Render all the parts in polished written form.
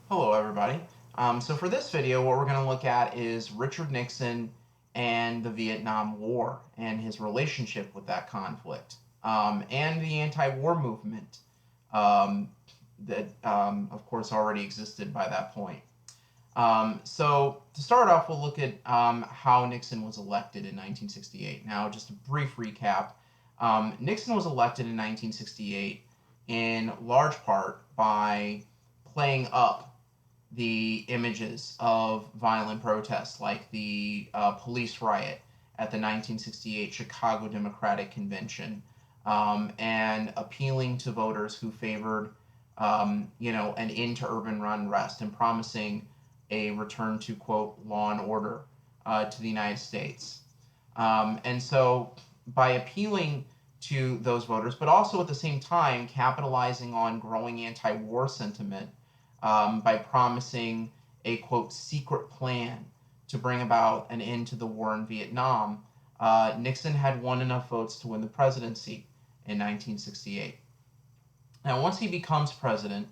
Hello, everybody. So for this video, what we're going to look at is Richard Nixon and the Vietnam War and his relationship with that conflict, and the anti-war movement um, that, of course, already existed by that point. So to start off, we'll look at how Nixon was elected in 1968. Now, just a brief recap. Nixon was elected in 1968 in large part by playing up the images of violent protests, like the police riot at the 1968 Chicago Democratic Convention, and appealing to voters who favored, an end to urban unrest and promising a return to, quote, law and order to the United States. And so by appealing to those voters, but also at the same time capitalizing on growing anti war sentiment by promising a, quote, secret plan to bring about an end to the war in Vietnam, Nixon had won enough votes to win the presidency in 1968. Now, once he becomes president,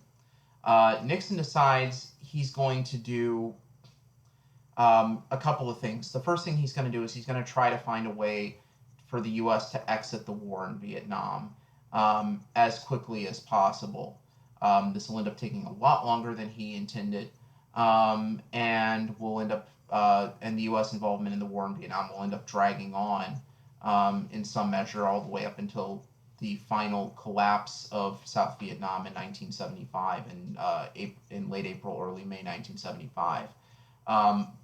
Nixon decides he's going to do a couple of things. The first thing he's going to do is he's going to try to find a way for the U.S. to exit the war in Vietnam as quickly as possible. This will end up taking a lot longer than he intended, and will end up, and the U.S. involvement in the war in Vietnam will end up dragging on in some measure all the way up until the final collapse of South Vietnam in 1975, in late April, early May 1975.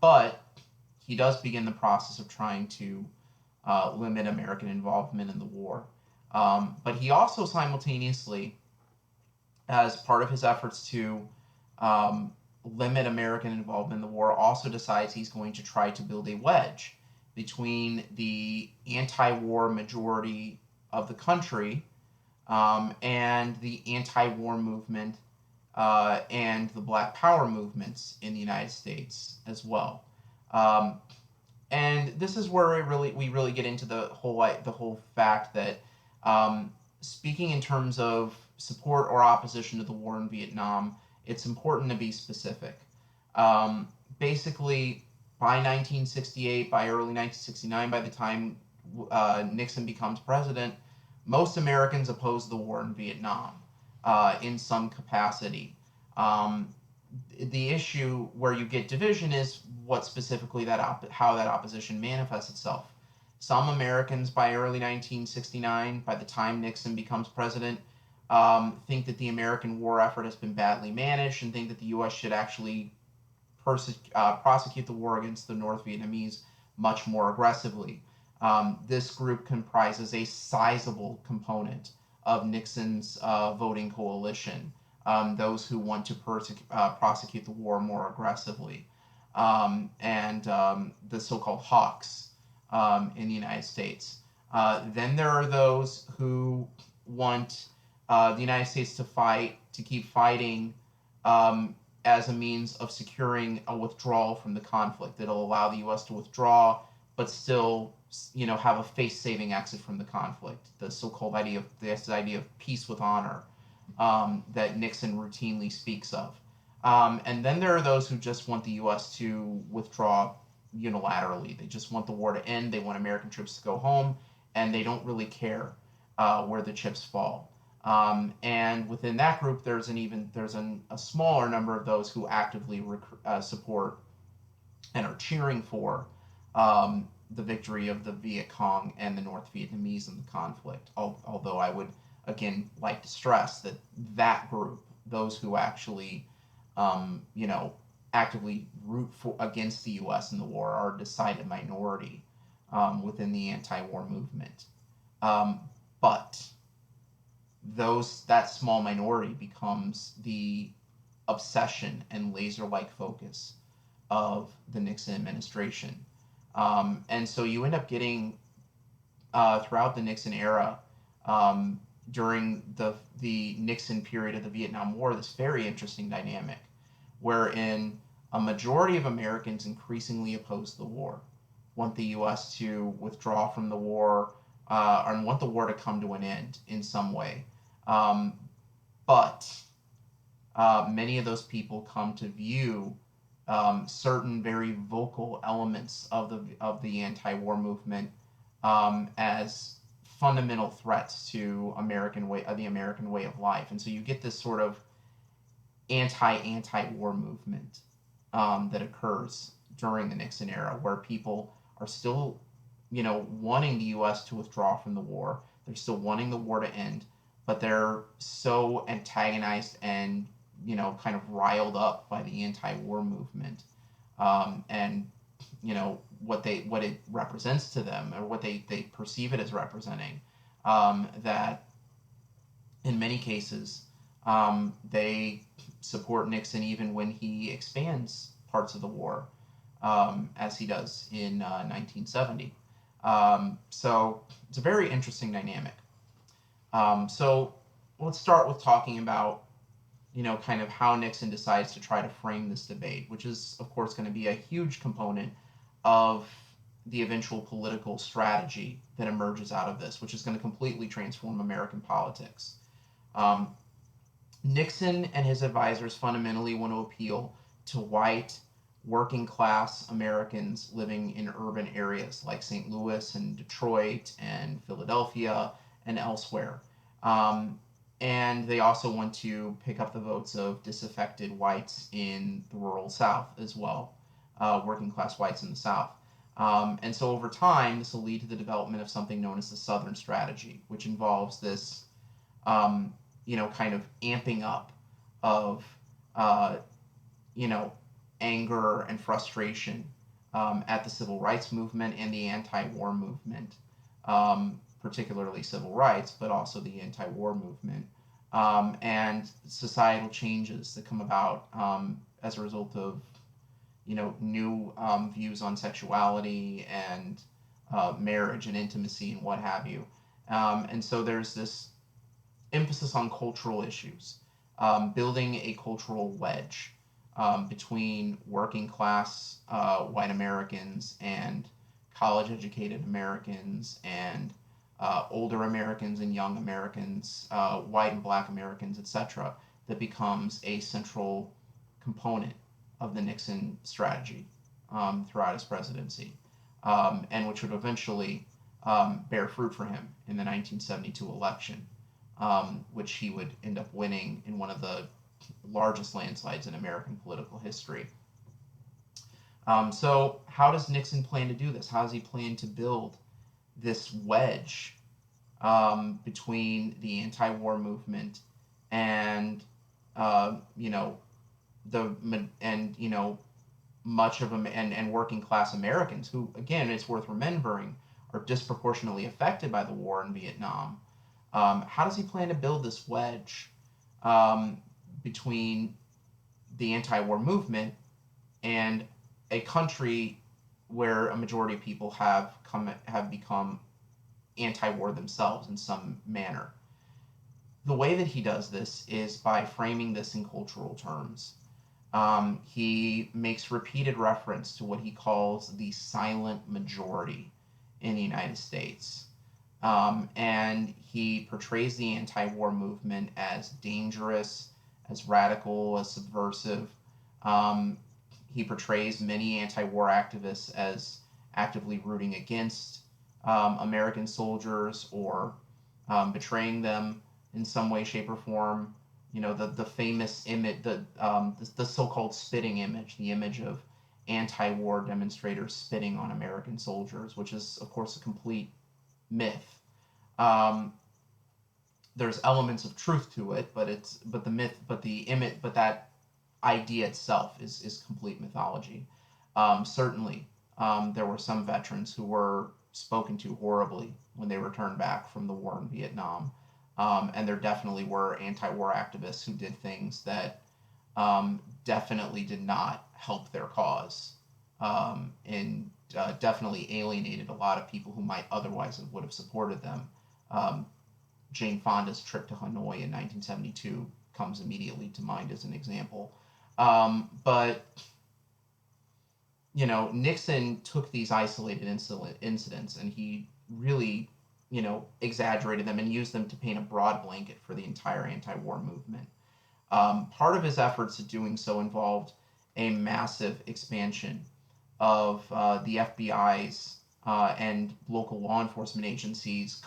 But he does begin the process of trying to limit American involvement in the war. But he also simultaneously, as part of his efforts to um, limit American involvement in the war, also decides he's going to try to build a wedge between the anti war majority of the country and the anti war movement and the Black Power movements in the United States as well. Um, and this is where we really get into the whole fact that speaking in terms of support or opposition to the war in Vietnam, it's important to be specific. Basically, by 1968, by early 1969, by the time Nixon becomes president, most Americans oppose the war in Vietnam in some capacity. Um, the issue where you get division is what specifically how that opposition manifests itself. Some Americans by early 1969, by the time Nixon becomes president, think that the American war effort has been badly managed and think that the U.S. should actually prosecute the war against the North Vietnamese much more aggressively. This group comprises a sizable component of Nixon's voting coalition, those who want to prosecute the war more aggressively, and the so-called hawks in the United States. Then there are those who want the United States to keep fighting as a means of securing a withdrawal from the conflict. That'll allow the U.S. to withdraw, but still, have a face-saving exit from the conflict. The so-called idea of peace with honor that Nixon routinely speaks of. And then there are those who just want the U.S. to withdraw unilaterally. They just want the war to end. They want American troops to go home, and they don't really care where the chips fall. And within that group, a smaller number of those who actively support and are cheering for the victory of the Viet Cong and the North Vietnamese in the conflict. Although I would again like to stress that that group, those who actually, um, you know, actively root for against the U.S. in the war, are a decided minority within the anti-war movement. Um, but that small minority becomes the obsession and laser-like focus of the Nixon administration. And so you end up getting throughout the Nixon era, um, during the Nixon period of the Vietnam War, this very interesting dynamic, wherein a majority of Americans increasingly oppose the war, want the U.S. to withdraw from the war, and want the war to come to an end in some way. Um, but many of those people come to view certain very vocal elements of the anti-war movement as fundamental threats to the American way of life, and so you get this sort of anti-war movement that occurs during the Nixon era, where people are still, wanting the U.S. to withdraw from the war. They're still wanting the war to end, but they're so antagonized and kind of riled up by the anti-war movement, and what it represents to them, or what they perceive it as representing. That in many cases, they support Nixon even when he expands parts of the war, as he does in 1970. So it's a very interesting dynamic. So let's start with talking about, kind of how Nixon decides to try to frame this debate, which is, of course, going to be a huge component of the eventual political strategy that emerges out of this, which is going to completely transform American politics. Um, Nixon and his advisors fundamentally want to appeal to white, working class Americans living in urban areas like St. Louis and Detroit and Philadelphia and elsewhere. Um, and they also want to pick up the votes of disaffected whites in the rural South as well, working class whites in the South. And so over time, this will lead to the development of something known as the Southern Strategy, which involves this um, kind of amping up of, uh, you know, anger and frustration at the civil rights movement and the anti-war movement, particularly civil rights, but also the anti-war movement, and societal changes that come about as a result of, new views on sexuality and marriage and intimacy and what have you. And so there's this emphasis on cultural issues, building a cultural wedge between working class white Americans and college educated Americans and older Americans and young Americans, white and black Americans, etc., that becomes a central component of the Nixon strategy throughout his presidency, and which would eventually bear fruit for him in the 1972 election, which he would end up winning in one of the largest landslides in American political history. So, how does Nixon plan to do this? How does he plan to build this wedge between the anti-war movement and you know the and much of them and working class Americans who, again, it's worth remembering, are disproportionately affected by the war in Vietnam? How does he plan to build this wedge between the anti-war movement and a country where a majority of people have become anti-war themselves in some manner? The way that he does this is by framing this in cultural terms. He makes repeated reference to what he calls the silent majority in the United States. And he portrays the anti-war movement as dangerous, as radical, as subversive. He portrays many anti-war activists as actively rooting against American soldiers or betraying them in some way, shape, or form. The famous image, the so-called spitting image, the image of anti-war demonstrators spitting on American soldiers, which is, of course, a complete myth. There's elements of truth to it, but the myth, but the image, but that idea itself is complete mythology. Certainly, there were some veterans who were spoken to horribly when they returned back from the war in Vietnam. And there definitely were anti-war activists who did things that definitely did not help their cause, and definitely alienated a lot of people who might otherwise would have supported them. Jane Fonda's trip to Hanoi in 1972 comes immediately to mind as an example. But Nixon took these isolated incidents and he really exaggerated them and used them to paint a broad blanket for the entire anti-war movement. Part of his efforts at doing so involved a massive expansion of the FBI's and local law enforcement agencies'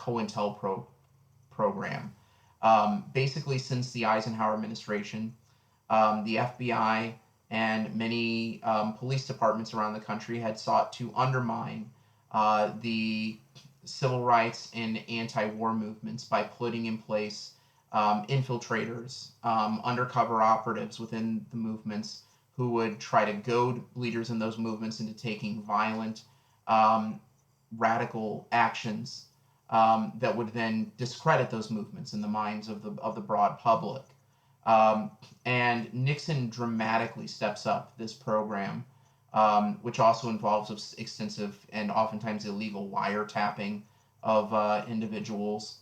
program. Basically, since the Eisenhower administration, the FBI and many police departments around the country had sought to undermine the civil rights and anti-war movements by putting in place infiltrators, undercover operatives within the movements who would try to goad leaders in those movements into taking violent, um, radical actions that would then discredit those movements in the minds of the broad public. Um, and Nixon dramatically steps up this program, which also involves extensive and oftentimes illegal wiretapping of individuals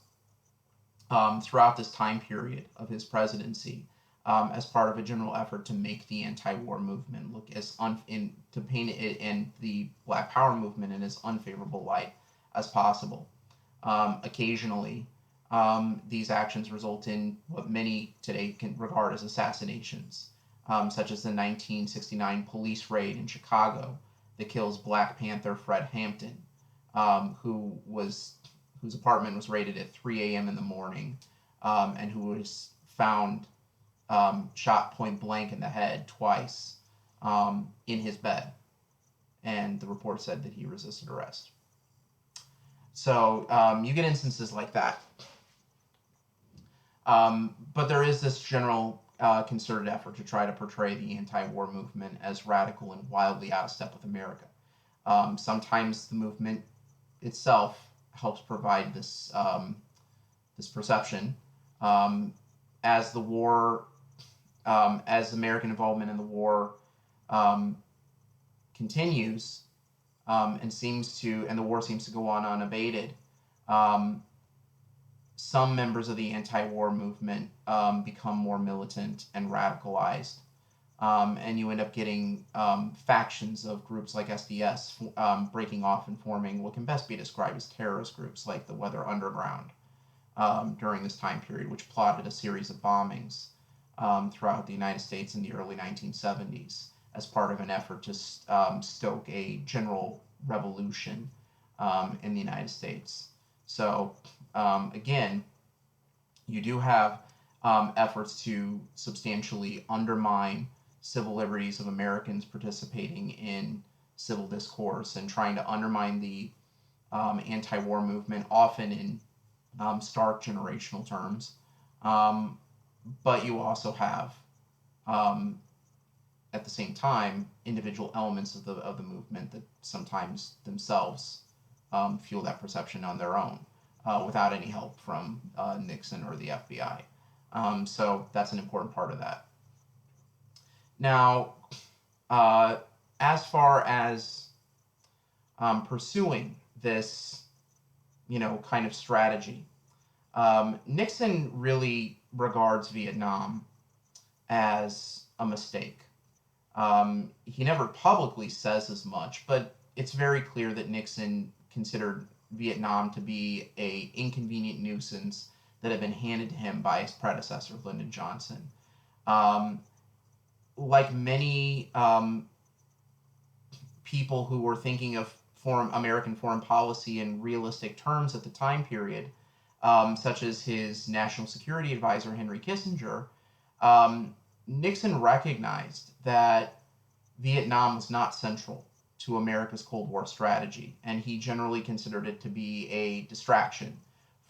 throughout this time period of his presidency, as part of a general effort to make the anti-war movement look to paint it and the Black Power movement in as unfavorable light as possible. Occasionally, these actions result in what many today can regard as assassinations, such as the 1969 police raid in Chicago that kills Black Panther Fred Hampton, whose apartment was raided at 3 a.m. in the morning, and who was found shot point blank in the head twice in his bed. And the report said that he resisted arrest. So you get instances like that. But there is this general concerted effort to try to portray the anti-war movement as radical and wildly out of step with America. Sometimes the movement itself helps provide this this perception. As the war, as American involvement in the war continues, and the war seems to go on unabated. Some members of the anti-war movement become more militant and radicalized, and you end up getting factions of groups like SDS breaking off and forming what can best be described as terrorist groups like the Weather Underground during this time period, which plotted a series of bombings throughout the United States in the early 1970s as part of an effort to stoke a general revolution in the United States. So again, you do have efforts to substantially undermine civil liberties of Americans participating in civil discourse and trying to undermine the anti-war movement, often in stark generational terms. But you also have, at the same time, individual elements of the movement that sometimes themselves fuel that perception on their own, without any help from Nixon or the FBI. So that's an important part of that. Now, as far as pursuing this, kind of strategy, Nixon really regards Vietnam as a mistake. He never publicly says as much, but it's very clear that Nixon considered Vietnam to be an inconvenient nuisance that had been handed to him by his predecessor, Lyndon Johnson. Like many people who were thinking of American foreign policy in realistic terms at the time period, such as his national security advisor, Henry Kissinger, Nixon recognized that Vietnam was not central to America's Cold War strategy, and he generally considered it to be a distraction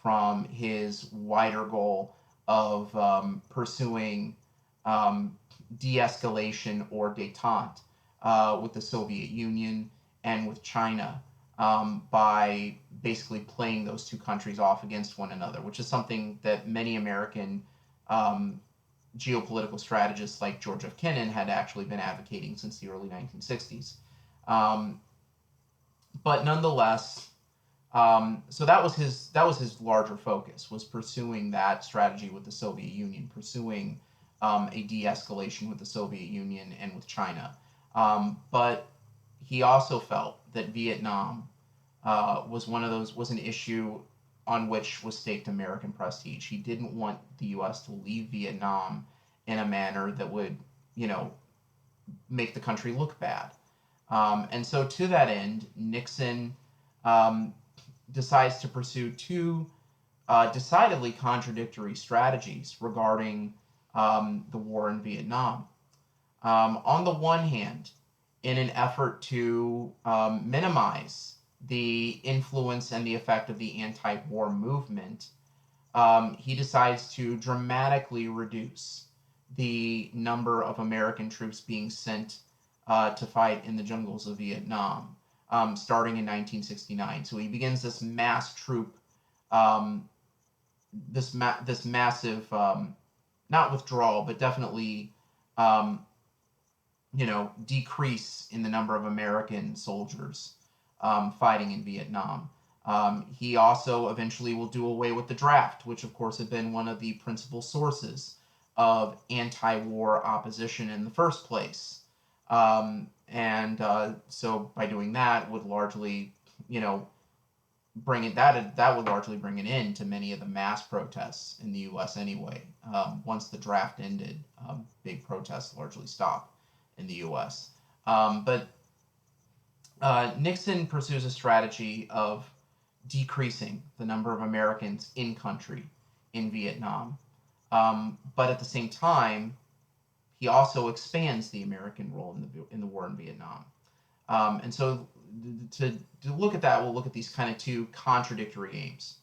from his wider goal of pursuing de-escalation or détente with the Soviet Union and with China, by basically playing those two countries off against one another, which is something that many American geopolitical strategists like George F. Kennan had actually been advocating since the early 1960s. But nonetheless, so that was his larger focus, was pursuing that strategy with the Soviet Union, pursuing a de-escalation with the Soviet Union and with China. But he also felt that Vietnam was an issue on which was staked American prestige. He didn't want the U.S. to leave Vietnam in a manner that would, you know, make the country look bad. And so, to that end, Nixon um, decides to pursue two decidedly contradictory strategies regarding the war in Vietnam. On the one hand, in an effort to minimize the influence and the effect of the anti war movement, he decides to dramatically reduce the number of American troops being sent to fight in the jungles of Vietnam, starting in 1969. So he begins this mass troop, um, this massive, not withdrawal, but definitely, um, decrease in the number of American soldiers fighting in Vietnam. He also eventually will do away with the draft, which of course had been one of the principal sources of anti-war opposition in the first place. And so by doing that would largely, you know, bring it that would largely bring an end to many of the mass protests in the U.S. anyway. Once the draft ended, big protests largely stopped in the U.S. But Nixon pursues a strategy of decreasing the number of Americans in country in Vietnam. But at the same time, he also expands the American role in the war in Vietnam. And so to look at that, we'll look at these kind of two contradictory aims.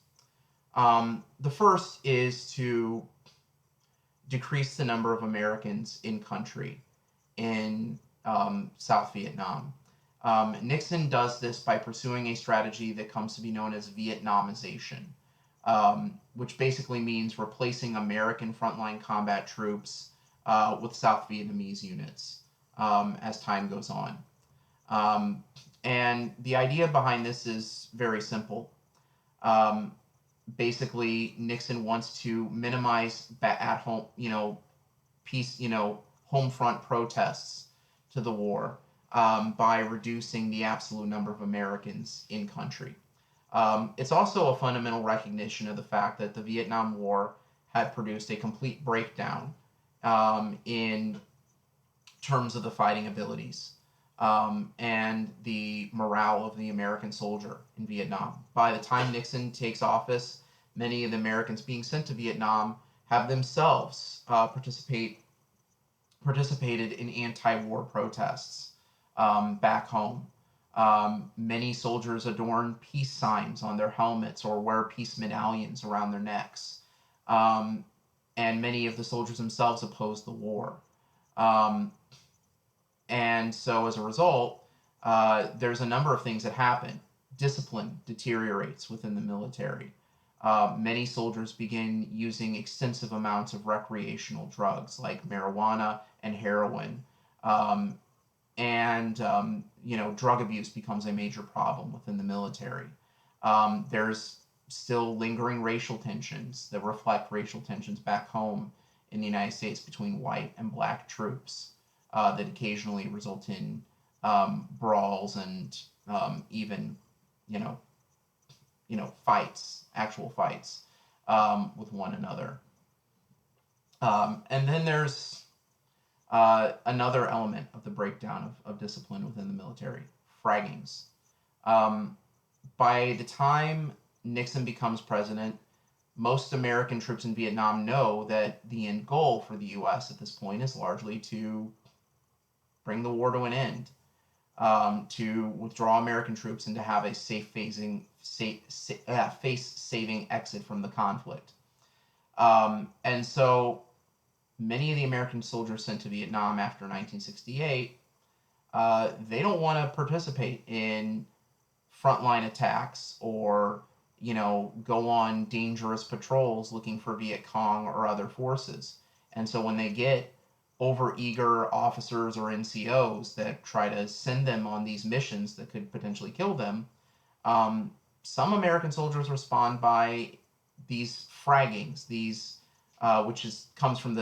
The first is to decrease the number of Americans in country in South Vietnam. Nixon does this by pursuing a strategy that comes to be known as Vietnamization, which basically means replacing American frontline combat troops with South Vietnamese units as time goes on. And the idea behind this is very simple. Um, Basically, Nixon wants to minimize at home, peace, home front protests to the war by reducing the absolute number of Americans in country. It's also a fundamental recognition of the fact that the Vietnam War had produced a complete breakdown in terms of the fighting abilities and the morale of the American soldier in Vietnam. By the time Nixon takes office, many of the Americans being sent to Vietnam have themselves participated in anti-war protests back home. Many soldiers adorn peace signs on their helmets or wear peace medallions around their necks. And many of the soldiers themselves oppose the war. And so as a result, there's a number of things that happen. Discipline deteriorates within the military. Many soldiers begin using extensive amounts of recreational drugs like marijuana and heroin. Drug abuse becomes a major problem within the military. There's still lingering racial tensions that reflect racial tensions back home in the United States between white and black troops that occasionally result in brawls and even, you know, fights, actual fights with one another. And then there's another element of the breakdown of discipline within the military: fraggings. By the time Nixon becomes president, most American troops in Vietnam know that the end goal for the U.S. at this point is largely to bring the war to an end, to withdraw American troops and to have a face-saving exit from the conflict. And so many of the American soldiers sent to Vietnam after 1968, they don't want to participate in frontline attacks or, go on dangerous patrols looking for Viet Cong or other forces. And so when they get overeager officers or NCOs that try to send them on these missions that could potentially kill them, some American soldiers respond by these fraggings, comes from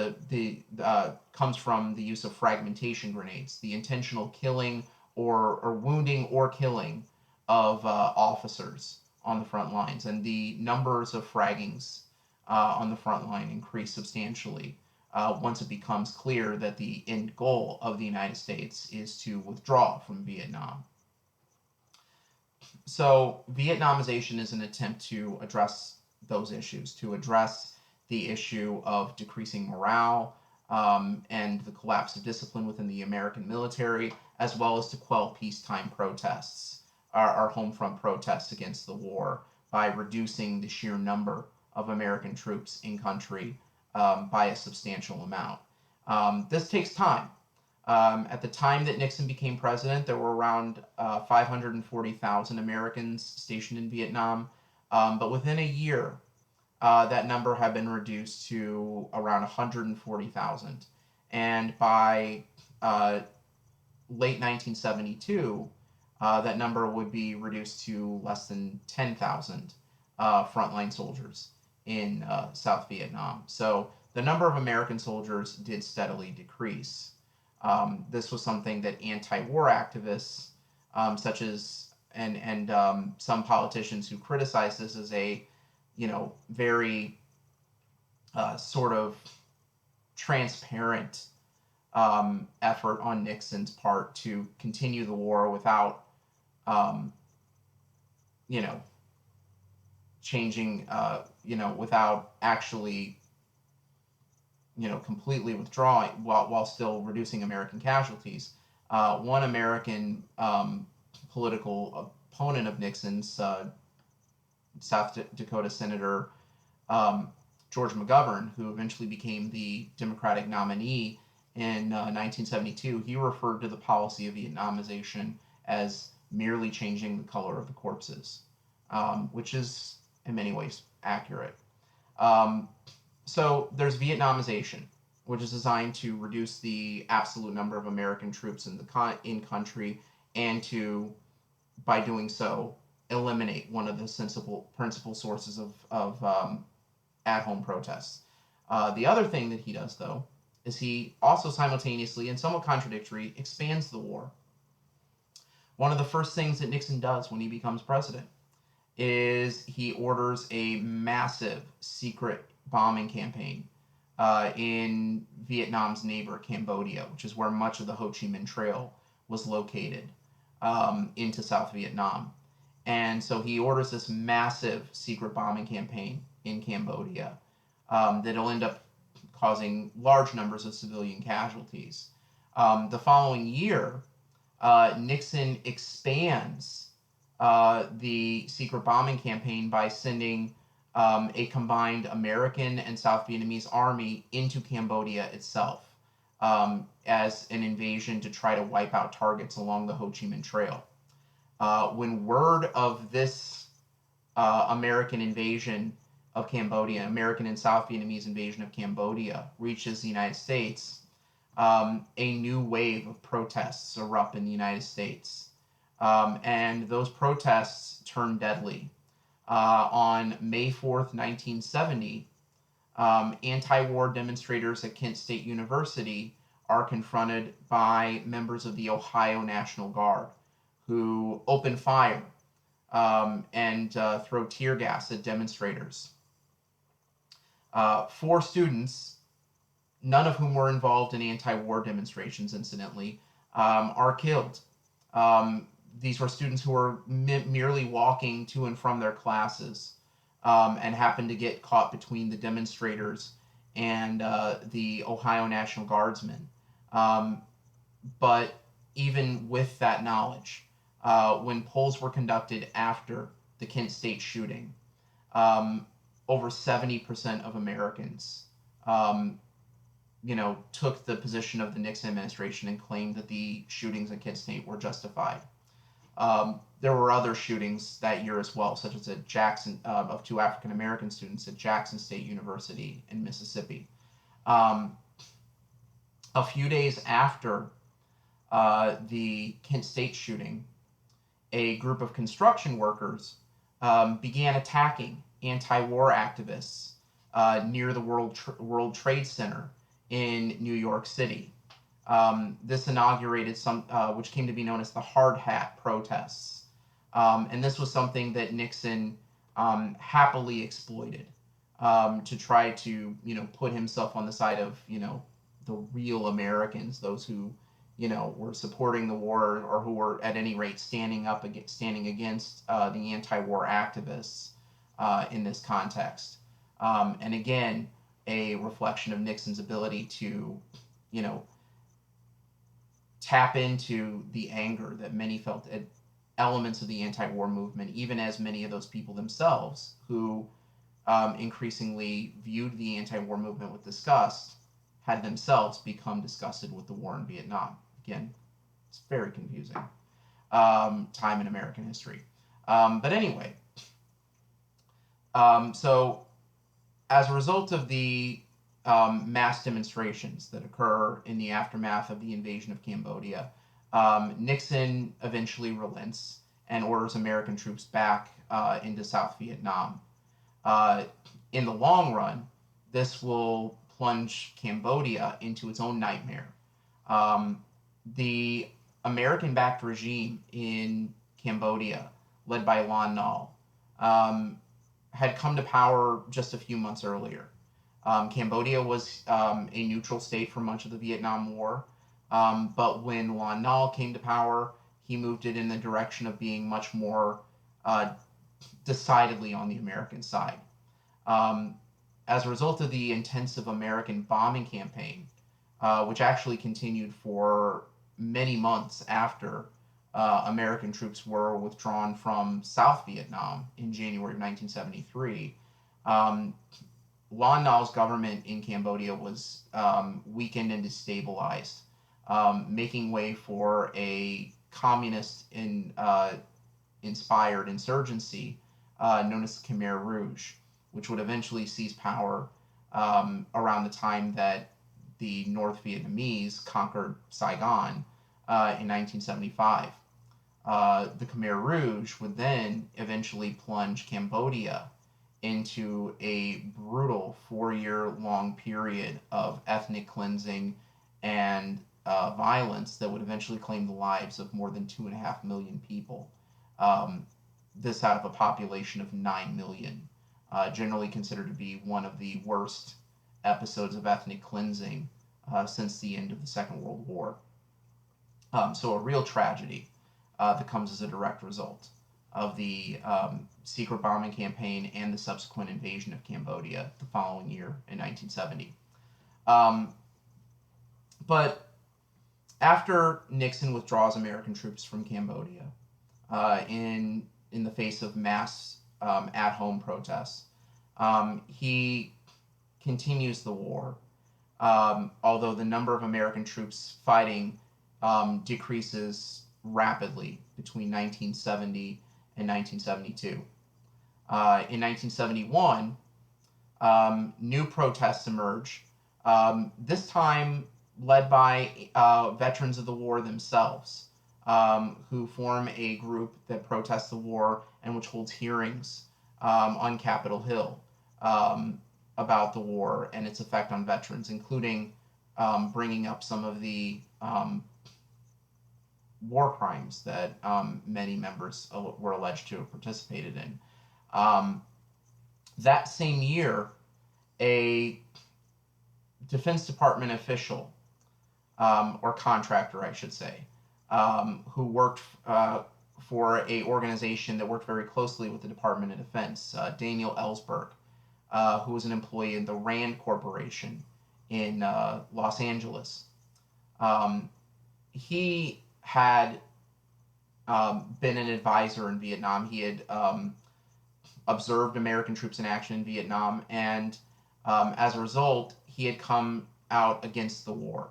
the use of fragmentation grenades, the intentional killing or wounding or killing of officers on the front lines, and the numbers of fraggings on the front line increase substantially once it becomes clear that the end goal of the United States is to withdraw from Vietnam. So Vietnamization is an attempt to address those issues, to address the issue of decreasing morale and the collapse of discipline within the American military, as well as to quell peacetime protests, our home front protests against the war, by reducing the sheer number of American troops in country by a substantial amount. This takes time. At the time that Nixon became president, there were around 540,000 Americans stationed in Vietnam. But within a year, that number had been reduced to around 140,000. And by late 1972, that number would be reduced to less than 10,000 frontline soldiers in South Vietnam. So the number of American soldiers did steadily decrease. This was something that anti-war activists, such as and some politicians who criticize this as a, very sort of transparent effort on Nixon's part to continue the war without, you know, changing, without actually, completely withdrawing while still reducing American casualties. One American political opponent of Nixon's, South Dakota Senator George McGovern, who eventually became the Democratic nominee in 1972, he referred to the policy of Vietnamization as merely changing the color of the corpses, which is in many ways accurate. So there's Vietnamization, which is designed to reduce the absolute number of American troops in country, and to, by doing so, eliminate one of the principal sources of at-home protests. The other thing that he does, though, is he also simultaneously and somewhat contradictory expands the war. One of the first things that Nixon does when he becomes president is he orders a massive secret bombing campaign in Vietnam's neighbor, Cambodia, which is where much of the Ho Chi Minh Trail was located, into South Vietnam. And so he orders this massive secret bombing campaign in Cambodia that'll end up causing large numbers of civilian casualties. The following year, Nixon expands the secret bombing campaign by sending a combined American and South Vietnamese army into Cambodia itself as an invasion to try to wipe out targets along the Ho Chi Minh Trail. When word of this American invasion of Cambodia, American and South Vietnamese invasion of Cambodia, reaches the United States, a new wave of protests erupt in the United States. And those protests turn deadly. On May 4th, 1970, anti-war demonstrators at Kent State University are confronted by members of the Ohio National Guard, who open fire and throw tear gas at demonstrators. 4 students, none of whom were involved in anti-war demonstrations, incidentally, are killed. These were students who were merely walking to and from their classes and happened to get caught between the demonstrators and the Ohio National Guardsmen. But even with that knowledge, when polls were conducted after the Kent State shooting, over 70% of Americans, took the position of the Nixon administration and claimed that the shootings at Kent State were justified. There were other shootings that year as well, such as at Jackson, of 2 African American students at Jackson State University in Mississippi. A few days after the Kent State shooting, a group of construction workers began attacking anti-war activists near the World Trade Center in New York City. This inaugurated which came to be known as the Hard Hat protests. And this was something that Nixon happily exploited. to try to, put himself on the side of, the real Americans, those who, were supporting the war or who were at any rate standing against the anti-war activists in this context. And again, a reflection of Nixon's ability to, you know, tap into the anger that many felt at elements of the anti-war movement, even as many of those people themselves who increasingly viewed the anti-war movement with disgust had themselves become disgusted with the war in Vietnam. Again, it's very confusing time in American history. But anyway, so as a result of the mass demonstrations that occur in the aftermath of the invasion of Cambodia, Nixon eventually relents and orders American troops back into South Vietnam. In the long run, this will plunge Cambodia into its own nightmare. The American-backed regime in Cambodia, led by Lon Nol, had come to power just a few months earlier. Cambodia was a neutral state for much of the Vietnam War, but when Lon Nol came to power, he moved it in the direction of being much more decidedly on the American side. Um, as a result of the intensive American bombing campaign, which actually continued for many months after American troops were withdrawn from South Vietnam in January of 1973, Lon Nol's government in Cambodia was weakened and destabilized, making way for a inspired insurgency known as the Khmer Rouge, which would eventually seize power around the time that the North Vietnamese conquered Saigon in 1975. The Khmer Rouge would then eventually plunge Cambodia into a brutal 4-year long period of ethnic cleansing and violence that would eventually claim the lives of more than 2.5 million people. This out of a population of 9 million, generally considered to be one of the worst episodes of ethnic cleansing since the end of the Second World War. So a real tragedy that comes as a direct result of the secret bombing campaign and the subsequent invasion of Cambodia the following year in 1970. But after Nixon withdraws American troops from Cambodia in the face of mass at-home protests, he continues the war, although the number of American troops fighting decreases rapidly between 1970 and 1972. In 1971, new protests emerge, this time led by veterans of the war themselves, who form a group that protests the war and which holds hearings on Capitol Hill about the war and its effect on veterans, including bringing up some of the war crimes that many members were alleged to have participated in. That same year, a Defense Department official, or contractor, I should say, who worked for a organization that worked very closely with the Department of Defense, Daniel Ellsberg, who was an employee in the Rand Corporation in Los Angeles. He had been an advisor in Vietnam. He had observed American troops in action in Vietnam, and as a result, he had come out against the war.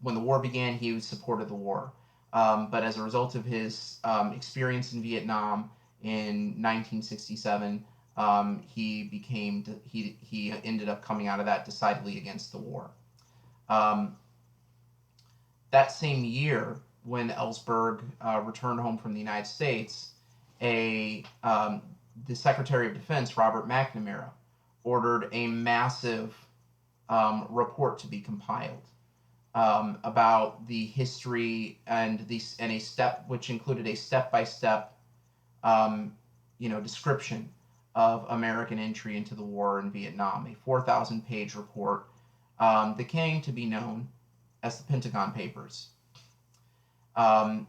When the war began, he supported the war. But as a result of his experience in Vietnam in 1967, he ended up coming out of that decidedly against the war. That same year, when Ellsberg returned home from the United States, the Secretary of Defense, Robert McNamara, ordered a massive report to be compiled about the history which included a step-by-step description of American entry into the war in Vietnam, a 4,000-page report that came to be known as the Pentagon Papers. Um,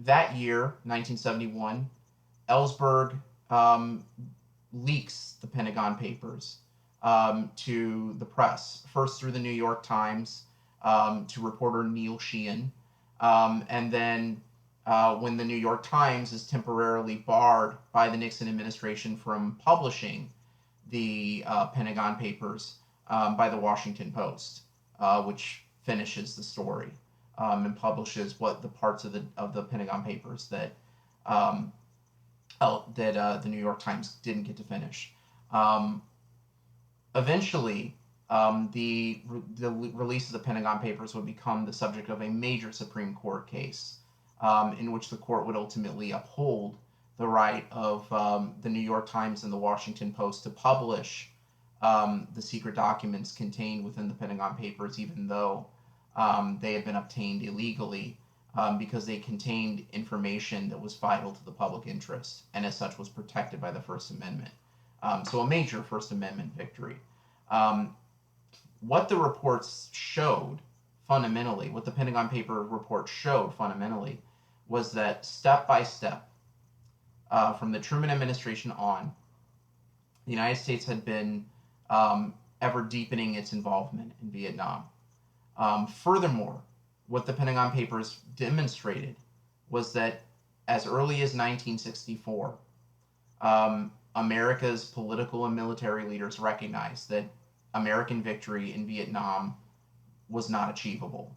that year, 1971, Ellsberg leaks the Pentagon Papers to the press, first through the New York Times to reporter Neil Sheehan, and then when the New York Times is temporarily barred by the Nixon administration from publishing the Pentagon Papers by the Washington Post, which finishes the story and publishes what the parts of the Pentagon Papers that the New York Times didn't get to finish. Eventually, the release of the Pentagon Papers would become the subject of a major Supreme Court case, in which the court would ultimately uphold the right of the New York Times and the Washington Post to publish the secret documents contained within the Pentagon Papers, even though they had been obtained illegally, because they contained information that was vital to the public interest, and as such was protected by the First Amendment. So a major First Amendment victory. What the reports showed fundamentally, what the Pentagon Paper report showed fundamentally, was that step by step, from the Truman administration on, the United States had been ever deepening its involvement in Vietnam. Furthermore, what the Pentagon Papers demonstrated was that as early as 1964, America's political and military leaders recognized that American victory in Vietnam was not achievable,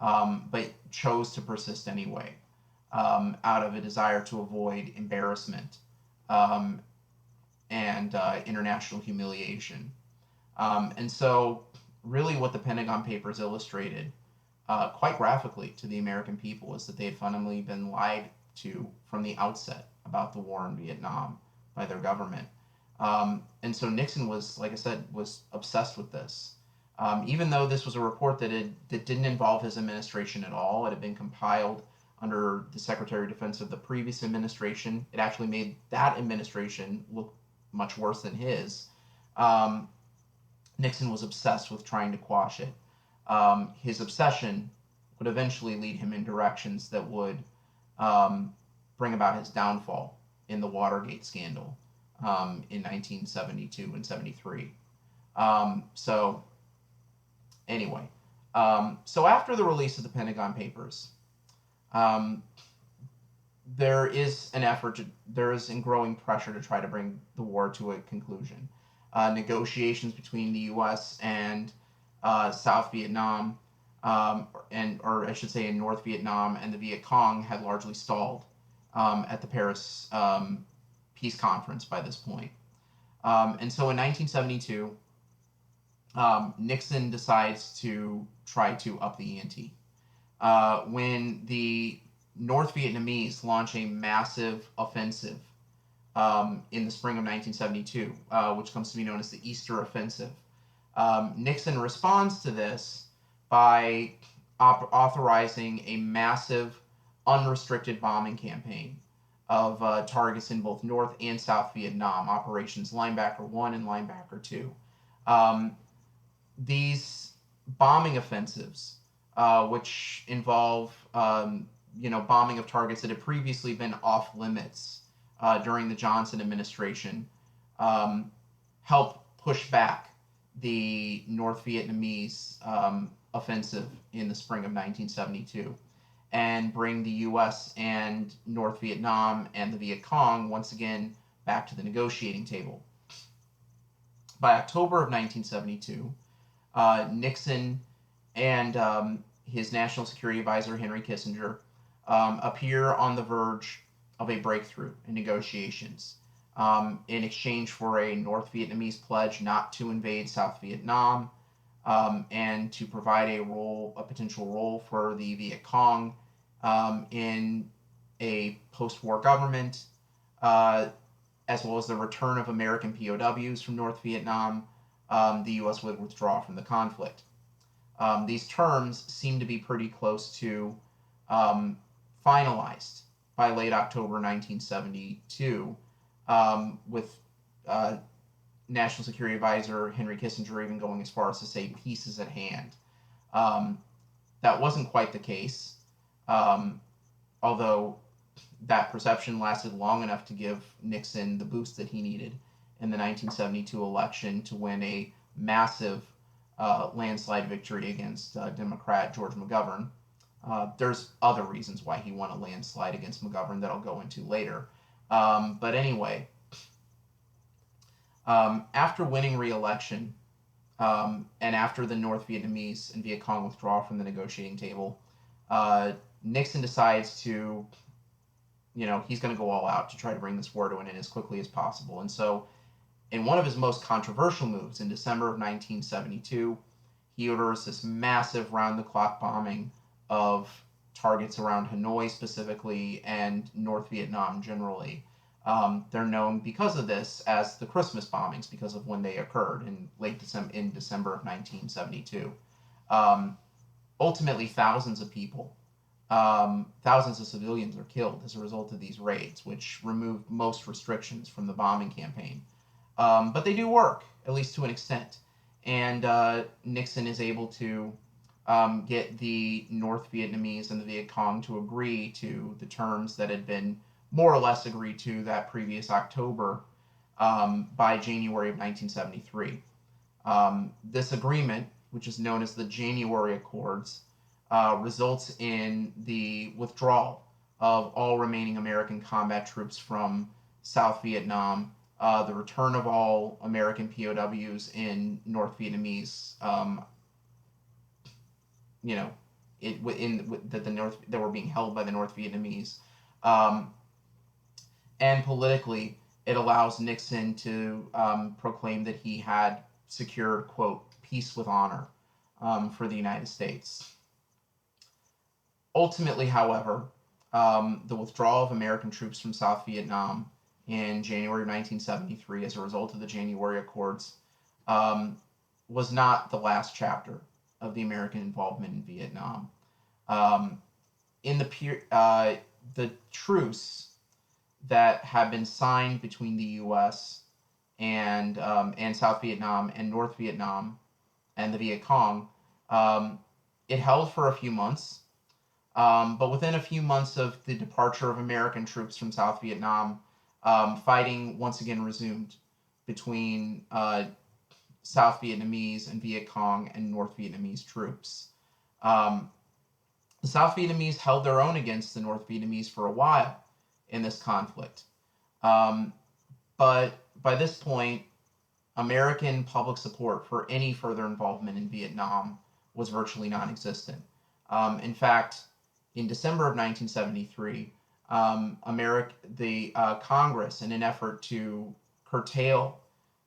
but chose to persist anyway, out of a desire to avoid embarrassment and international humiliation. And so, really, what the Pentagon Papers illustrated quite graphically to the American people is that they had fundamentally been lied to from the outset about the war in Vietnam by their government. And so Nixon was, like I said, was obsessed with this. Even though this was a report that didn't involve his administration at all, it had been compiled under the Secretary of Defense of the previous administration. It actually made that administration look much worse than his. Nixon was obsessed with trying to quash it. His obsession would eventually lead him in directions that would bring about his downfall in the Watergate scandal in 1972 and 73. So anyway, so after the release of the Pentagon Papers, there is an effort, there is growing pressure to try to bring the war to a conclusion. Negotiations between the U.S. and South Vietnam, or I should say in North Vietnam, and the Viet Cong had largely stalled at the Paris Peace Conference by this point. And so in 1972, Nixon decides to try to up the ante. When the North Vietnamese launch a massive offensive in the spring of 1972, which comes to be known as the Easter Offensive, Nixon responds to this by authorizing a massive, unrestricted bombing campaign of targets in both North and South Vietnam, Operations Linebacker 1 and Linebacker 2. These bombing offensives, which involve bombing of targets that had previously been off limits during the Johnson administration, help push back the North Vietnamese offensive in the spring of 1972 and bring the U.S. and North Vietnam and the Viet Cong once again back to the negotiating table. By October of 1972, Nixon and his National Security Advisor, Henry Kissinger, appear on the verge of a breakthrough in negotiations in exchange for a North Vietnamese pledge not to invade South Vietnam and to provide a potential role for the Viet Cong in a post-war government, as well as the return of American POWs from North Vietnam. The U.S. would withdraw from the conflict. These terms seem to be pretty close to finalized by late October 1972, with uh, National Security Advisor Henry Kissinger even going as far as to say peace is at hand. Um, that wasn't quite the case, um, although that perception lasted long enough to give Nixon the boost that he needed in the 1972 election to win a massive landslide victory against Democrat George McGovern. There's other reasons why he won a landslide against McGovern that I'll go into later. But anyway, after winning re-election and after the North Vietnamese and Viet Cong withdraw from the negotiating table, Nixon decides to, he's going to go all out to try to bring this war to an end as quickly as possible. And so, in one of his most controversial moves in December of 1972, he orders this massive round-the-clock bombing of targets around Hanoi specifically and North Vietnam generally. They're known because of this as the Christmas bombings because of when they occurred in December of 1972. Um, Ultimately, thousands of people, thousands of civilians are killed as a result of these raids, which removed most restrictions from the bombing campaign. But they do work, at least to an extent. And Nixon is able to get the North Vietnamese and the Viet Cong to agree to the terms that had been more or less agreed to that previous October by January of 1973. This agreement, which is known as the January Accords, results in the withdrawal of all remaining American combat troops from South Vietnam, the return of all American POWs in North Vietnamese, you know, that the North that were being held by the North Vietnamese, um, and politically, it allows Nixon to proclaim that he had secured, quote, peace with honor for the United States. Ultimately, however, the withdrawal of American troops from South Vietnam in January of 1973 as a result of the January Accords um, was not the last chapter of the American involvement in Vietnam. Um, in the truce that had been signed between the U.S. And South Vietnam and North Vietnam and the Viet Cong, it held for a few months. But within a few months of the departure of American troops from South Vietnam, fighting once again resumed between South Vietnamese and Viet Cong and North Vietnamese troops. Um, the South Vietnamese held their own against the North Vietnamese for a while in this conflict. Um, but by this point, American public support for any further involvement in Vietnam was virtually non existent. In fact, in December of 1973, the Congress, in an effort to curtail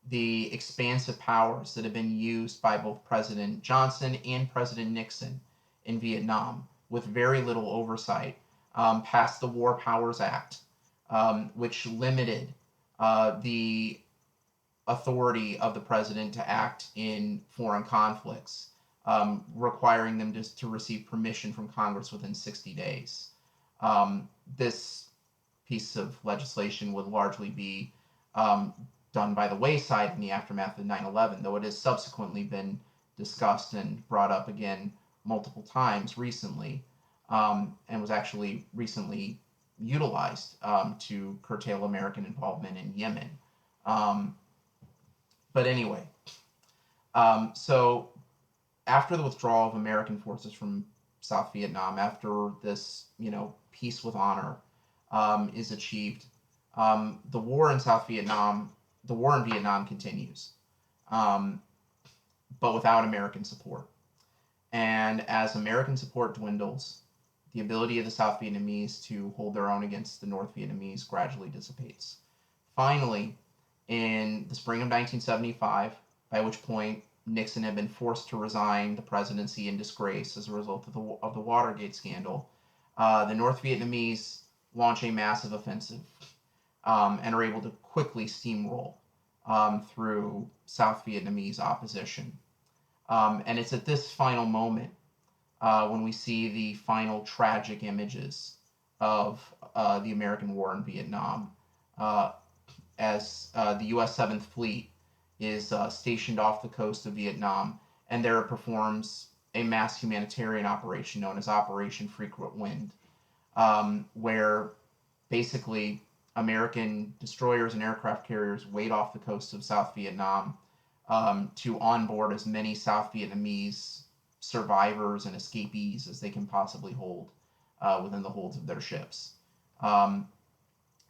the expansive powers that had been used by both President Johnson and President Nixon in Vietnam with very little oversight, passed the War Powers Act, which limited the authority of the president to act in foreign conflicts, requiring them to receive permission from Congress within 60 days. This piece of legislation would largely be done by the wayside in the aftermath of 9/11, though it has subsequently been discussed and brought up again multiple times recently, and was actually recently utilized to curtail American involvement in Yemen. Um, but anyway, so after the withdrawal of American forces from South Vietnam, after this, peace with honor is achieved, the war in Vietnam continues, but without American support. And as American support dwindles, the ability of the South Vietnamese to hold their own against the North Vietnamese gradually dissipates. Finally, in the spring of 1975, by which point Nixon had been forced to resign the presidency in disgrace as a result of the Watergate scandal, the North Vietnamese launch a massive offensive and are able to quickly steamroll through South Vietnamese opposition. And it's at this final moment when we see the final tragic images of the American war in Vietnam. as the U.S. 7th Fleet is stationed off the coast of Vietnam, and there it performs a mass humanitarian operation known as Operation Frequent Wind, where basically American destroyers and aircraft carriers wait off the coast of South Vietnam to onboard as many South Vietnamese survivors and escapees as they can possibly hold within the holds of their ships. Um,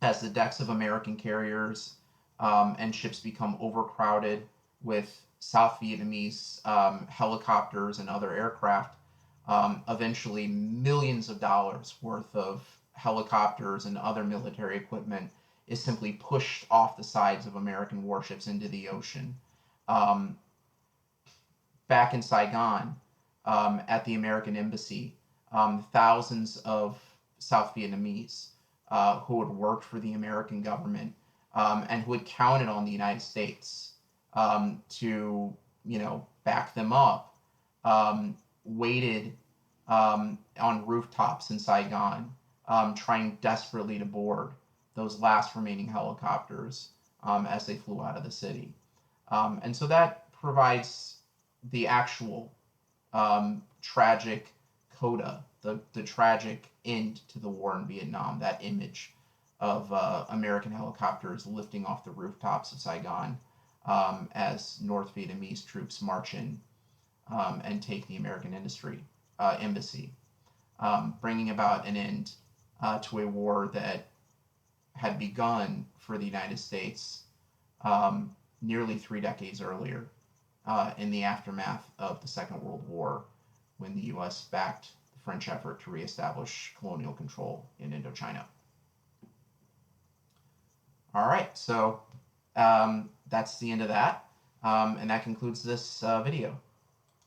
as the decks of American carriers and ships become overcrowded with South Vietnamese helicopters and other aircraft, eventually millions of dollars worth of helicopters and other military equipment is simply pushed off the sides of American warships into the ocean. Um, Back in Saigon, at the American embassy, thousands of South Vietnamese who had worked for the American government and who had counted on the United States to, back them up, waited on rooftops in Saigon, trying desperately to board those last remaining helicopters as they flew out of the city. And so that provides the actual tragic coda, the tragic end to the war in Vietnam, that image of American helicopters lifting off the rooftops of Saigon as North Vietnamese troops march in and take the American embassy, bringing about an end to a war that had begun for the United States nearly 3 decades earlier in the aftermath of the Second World War, when the U.S. backed the French effort to reestablish colonial control in Indochina. All right, so that's the end of that, and that concludes this video.